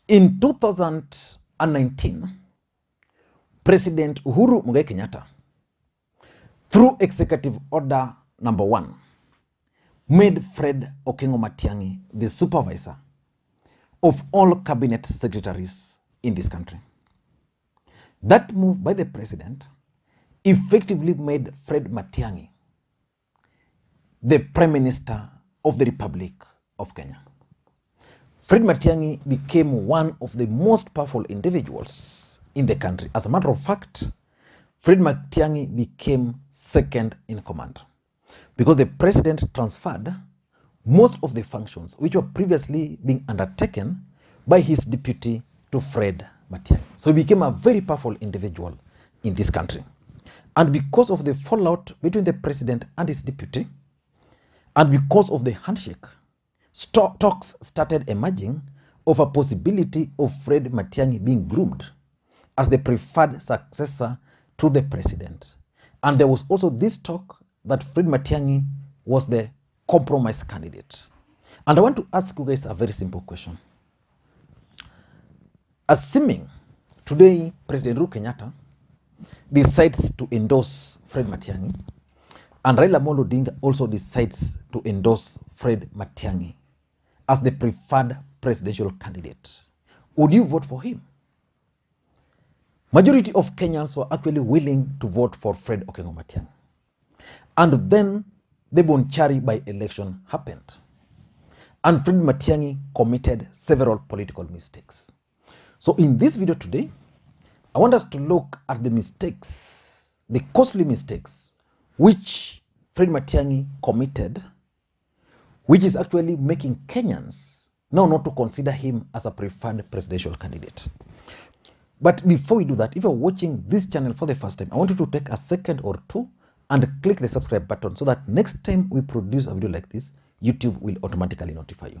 In 2019, President Uhuru Kenyatta, through Executive Order number 1, made Fred Okeng'o Matiang'i the supervisor of all cabinet secretaries in this country. That move by the president effectively made Fred Matiang'i the Prime Minister of the Republic of Kenya. Fred Matiang'i became one of the most powerful individuals in the country. As a matter of fact, Fred Matiang'i became second in command because the president transferred most of the functions which were previously being undertaken by his deputy to Fred Matiang'i. So he became a very powerful individual in this country. And because of the fallout between the president and his deputy, and because of the handshake, talks started emerging of a possibility of Fred Matiang'i being groomed as the preferred successor to the president. And there was also this talk that Fred Matiang'i was the compromise candidate. And I want to ask you guys a very simple question. Assuming today President Uhuru Kenyatta decides to endorse Fred Matiang'i, and Raila Odinga also decides to endorse Fred Matiang'i as the preferred presidential candidate, would you vote for him? Majority of Kenyans were actually willing to vote for Fred Okeng'o Matiang'i. And then the Bonchari by-election happened. And Fred Matiang'i committed several political mistakes. So in this video today, I want us to look at the mistakes, the costly mistakes, which Fred Matiang'i committed, which is actually making Kenyans now not to consider him as a preferred presidential candidate. But before we do that, if you're watching this channel for the first time, I want you to take a second or two and click the subscribe button so that next time we produce a video like this, YouTube will automatically notify you.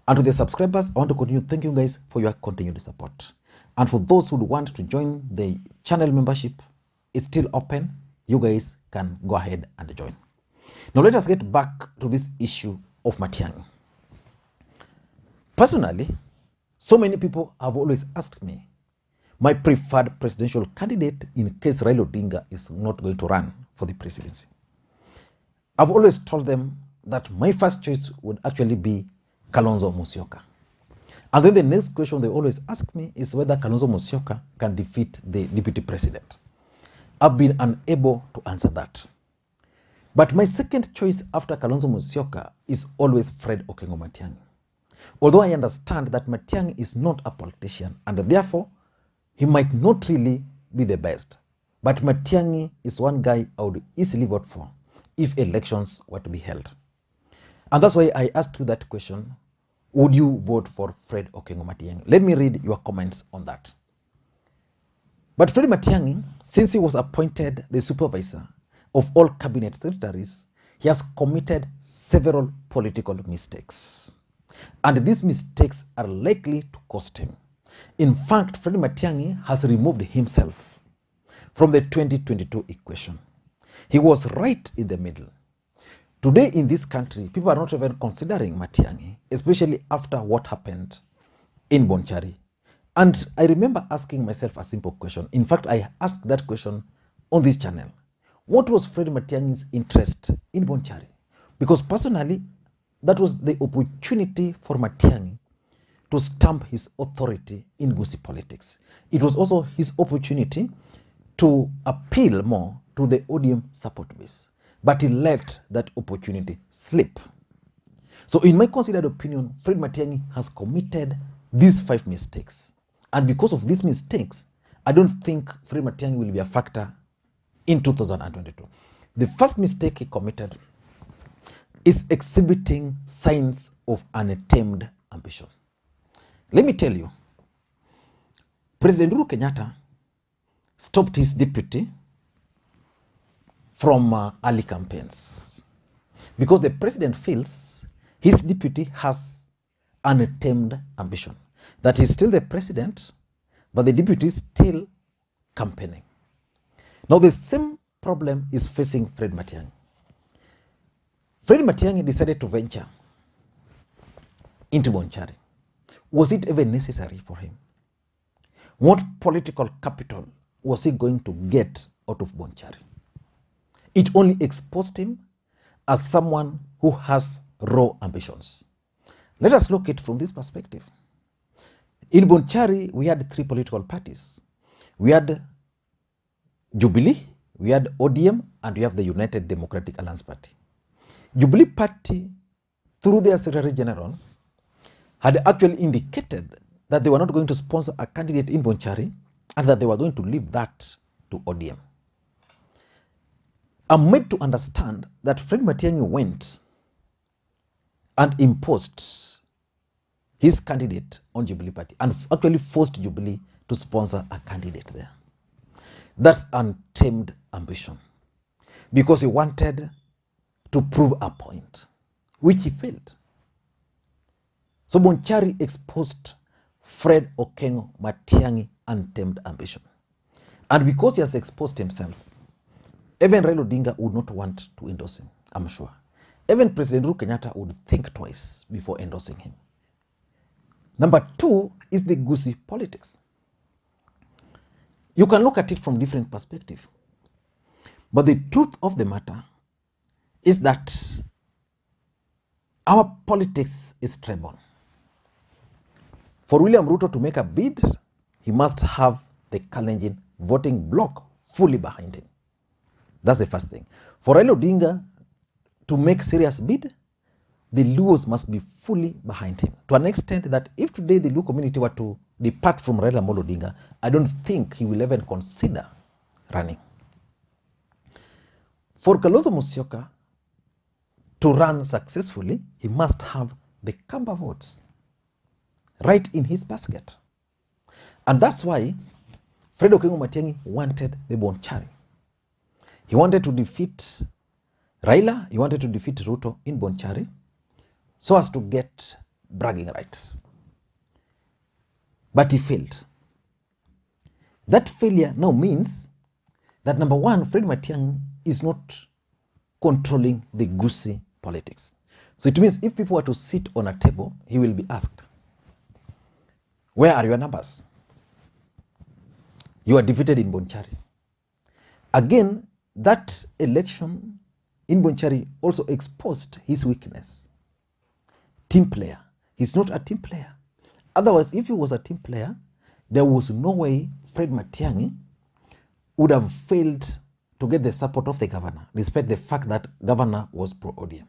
And to the subscribers, I want to continue thanking you guys for your continued support. And for those who want to join the channel membership, it's still open. You guys can go ahead and join. Now let us get back to this issue of Matiang'i. Personally, so many people have always asked me my preferred presidential candidate in case Raila Odinga is not going to run for the presidency. I've always told them that my first choice would actually be Kalonzo Musyoka. And then the next question they always ask me is whether Kalonzo Musyoka can defeat the deputy president. I've been unable to answer that. But my second choice after Kalonzo Musyoka is always Fred Okeng'o Matiang'i. Although I understand that Matiang'i is not a politician and therefore he might not really be the best. But Matiang'i is one guy I would easily vote for if elections were to be held. And that's why I asked you that question. Would you vote for Fred Okeng'o Matiang'i? Let me read your comments on that. But Fred Matiang'i, since he was appointed the supervisor of all cabinet secretaries, he has committed several political mistakes. And these mistakes are likely to cost him. In fact, Fred Matiang'i has removed himself from the 2022 equation. He was right in the middle. Today in this country, people are not even considering Matiang'i, especially after what happened in Bonchari. And I remember asking myself a simple question. In fact, I asked that question on this channel. What was Fred Matiang'i's interest in Bonchari? Because personally, that was the opportunity for Matiang'i to stamp his authority in Gusii politics. It was also his opportunity to appeal more to the ODM support base. But he let that opportunity slip. So in my considered opinion, Fred Matiang'i has committed these 5 mistakes. And because of these mistakes, I don't think Fred Matiang'i will be a factor in 2022. The first mistake he committed is exhibiting signs of unattained ambition. Let me tell you, President Uhuru Kenyatta stopped his deputy from early campaigns because the president feels his deputy has unattained ambition. That he's still the president, but the deputy is still campaigning. Now the same problem is facing Fred Matiang'i. Fred Matiang'i decided to venture into Bonchari. Was it even necessary for him? What political capital was he going to get out of Bonchari? It only exposed him as someone who has raw ambitions. Let us look at it from this perspective. In Bonchari, we had 3 political parties. We had Jubilee, we had ODM, and we have the United Democratic Alliance Party. Jubilee Party, through their Secretary General, had actually indicated that they were not going to sponsor a candidate in Bonchari and that they were going to leave that to ODM. I'm made to understand that Fred Matiang'i went and imposed his candidate on Jubilee Party and actually forced Jubilee to sponsor a candidate there. That's untamed ambition, because he wanted to prove a point, which he failed. So Bonchari exposed Fred Okeng'o Matiang'i untamed ambition. And because he has exposed himself, even Raila Odinga would not want to endorse him, I'm sure. Even President Uhuru Kenyatta would think twice before endorsing him. Number 2 is the goosey politics. You can look at it from different perspectives. But the truth of the matter is that our politics is tribal. For William Ruto to make a bid, he must have the Kalenjin voting bloc fully behind him. That's the first thing. For Raila Odinga to make serious bid, the Luos must be fully behind him. To an extent that if today the Luo community were to depart from Raila Odinga, I don't think he will even consider running. For Kalonzo Musyoka to run successfully, he must have the Kamba votes right in his basket. And that's why Fred Okeng'o Matiang'i wanted the Bonchari. He wanted to defeat Raila, he wanted to defeat Ruto in Bonchari so as to get bragging rights. But he failed. That failure now means that number 1, Fred Matiang'i is not controlling the goosey politics. So it means if people were to sit on a table, he will be asked, where are your numbers? You are defeated in Bonchari. Again, that election in Bonchari also exposed his weakness. Team player. He's not a team player. Otherwise, if he was a team player, there was no way Fred Matiang'i would have failed to get the support of the governor, despite the fact that governor was pro-ODM.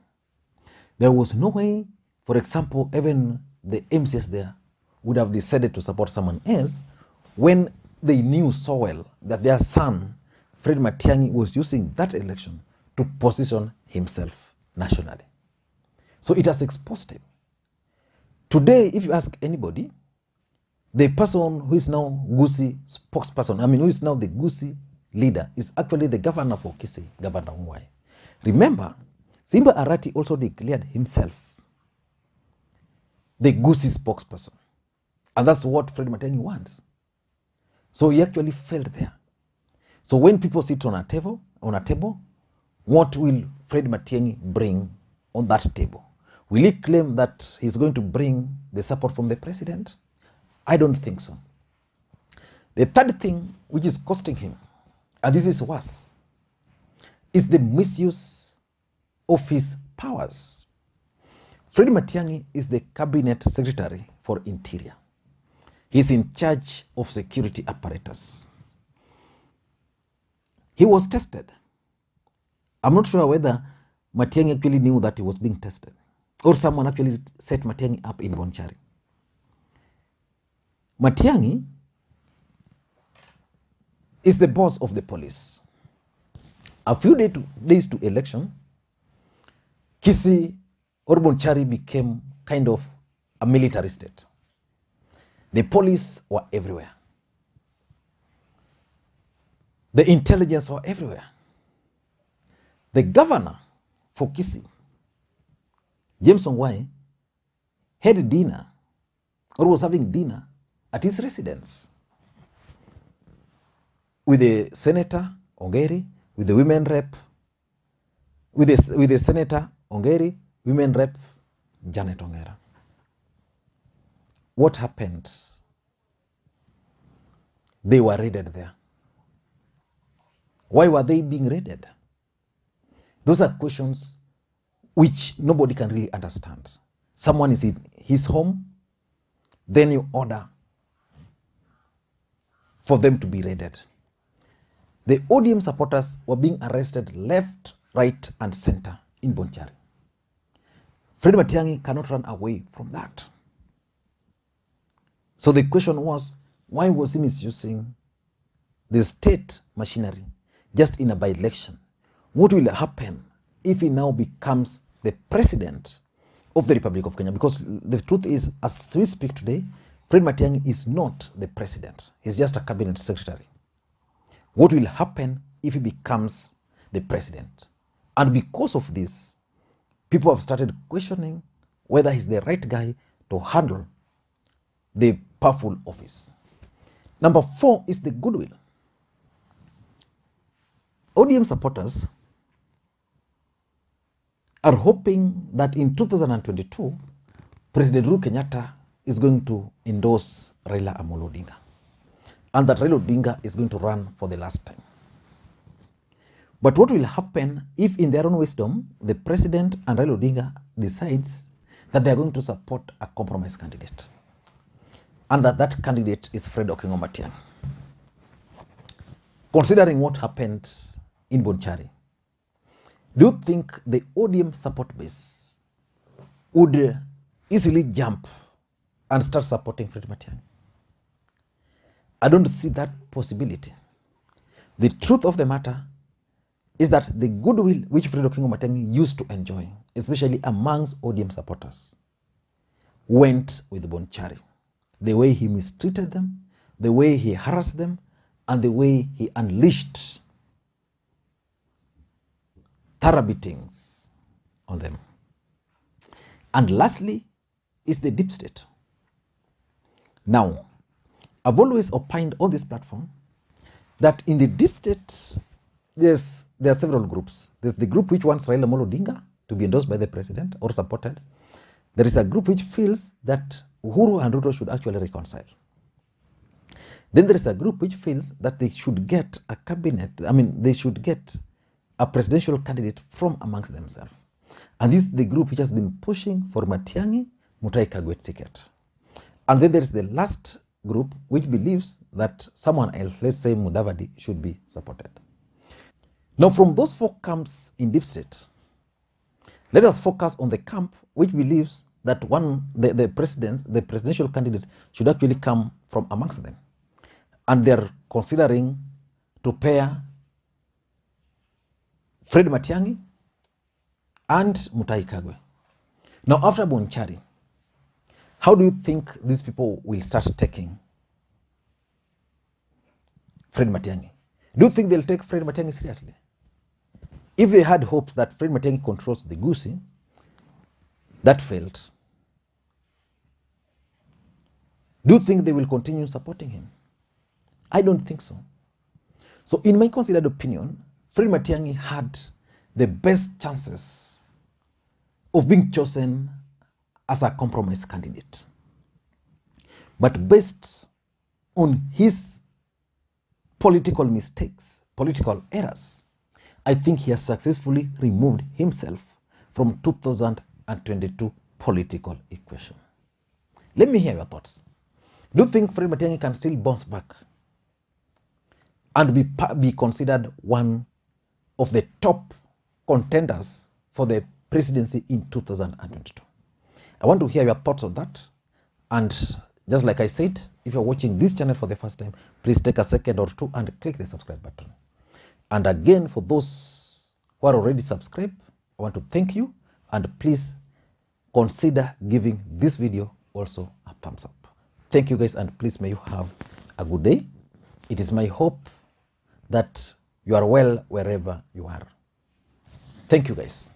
There was no way, for example, even the MCS there would have decided to support someone else when they knew so well that their son, Fred Matiang'i, was using that election to position himself nationally. So it has exposed him. Today, if you ask anybody, the person who is now Gusii spokesperson, who is now the Gusii leader, is actually the governor for Kisii, Governor Mwai. Remember, Simba Arati also declared himself the Gusii spokesperson. And that's what Fred Matiang'i wants. So he actually failed there. So when people sit on a table, what will Fred Matiang'i bring on that table? Will he claim that he's going to bring the support from the president? I don't think so. The third thing which is costing him, and this is worse, is the misuse of his powers. Fred Matiang'i is the cabinet secretary for Interior. He's in charge of security apparatus. He was tested. I'm not sure whether Matiang'i actually knew that he was being tested, or someone actually set Matiang'i up in Bonchari. Matiang'i is the boss of the police. A few days to election, Kisii or Bonchari became kind of a military state. The police were everywhere. The intelligence were everywhere. The governor for Kisii, James Ongwae, had dinner or was having dinner at his residence with the Senator Ongeri, with the women rep, with the Senator Ongeri, women rep Janet Ongera. what happened? They were raided there. Why were they being raided? Those are questions which nobody can really understand. Someone is in his home, then you order for them to be raided. The ODM supporters were being arrested left, right, and center in Bonchari. Fred Matiang'i cannot run away from that. So the question was, why was he misusing the state machinery just in a by-election? What will happen if he now becomes the president of the Republic of Kenya? Because the truth is, as we speak today, Fred Matiang'i is not the president. He's just a cabinet secretary. What will happen if he becomes the president? And because of this, people have started questioning whether he's the right guy to handle the powerful office. Number 4 is the goodwill. ODM supporters are hoping that in 2022, President Uhuru Kenyatta is going to endorse Raila Odinga, and that Raila Odinga is going to run for the last time. But what will happen if, in their own wisdom, the president and Raila Odinga decides that they are going to support a compromise candidate, and that candidate is Fred Okeng'o Matiang'i? Considering what happened in Bonchari, do you think the ODM support base would easily jump and start supporting Fred Matiang'i? I don't see that possibility. The truth of the matter is that the goodwill which Fred Okeng'o Matiang'i used to enjoy, especially amongst ODM supporters, went with Bonchari. The way he mistreated them, the way he harassed them, and the way he unleashed thorough beatings on them. And lastly is the deep state. Now, I've always opined on this platform that in the deep state, there are several groups. There's the group which wants Raila Odinga to be endorsed by the president or supported. There is a group which feels that Uhuru and Ruto should actually reconcile. Then there is a group which feels that they should get a cabinet, they should get a presidential candidate from amongst themselves. And this is the group which has been pushing for Matiang'i Mutahi Kagwe ticket. And then there is the last group which believes that someone else, let's say Mudavadi, should be supported. Now, from those 4 camps in deep state, let us focus on the camp which believes that the presidential candidate should actually come from amongst them. And they're considering to pair Fred Matiang'i and Mutahi Kagwe. Now, after Bonchari, how do you think these people will start taking Fred Matiang'i? Do you think they'll take Fred Matiang'i seriously? If they had hopes that Fred Matiang'i controls the Gusii, that failed. Do you think they will continue supporting him? I don't think so. So in my considered opinion, Fred Matiang'i had the best chances of being chosen as a compromise candidate. But based on his political mistakes, political errors, I think he has successfully removed himself from 2022 political equation. Let me hear your thoughts. Do you think Fred Matiang'i can still bounce back and be considered one of the top contenders for the presidency in 2022? I want to hear your thoughts on that. And just like I said, if you're watching this channel for the first time, please take a second or 2 and click the subscribe button. And again, for those who are already subscribed, I want to thank you, and please consider giving this video also a thumbs up. Thank you guys, and please may you have a good day. It is my hope that you are well wherever you are. Thank you guys.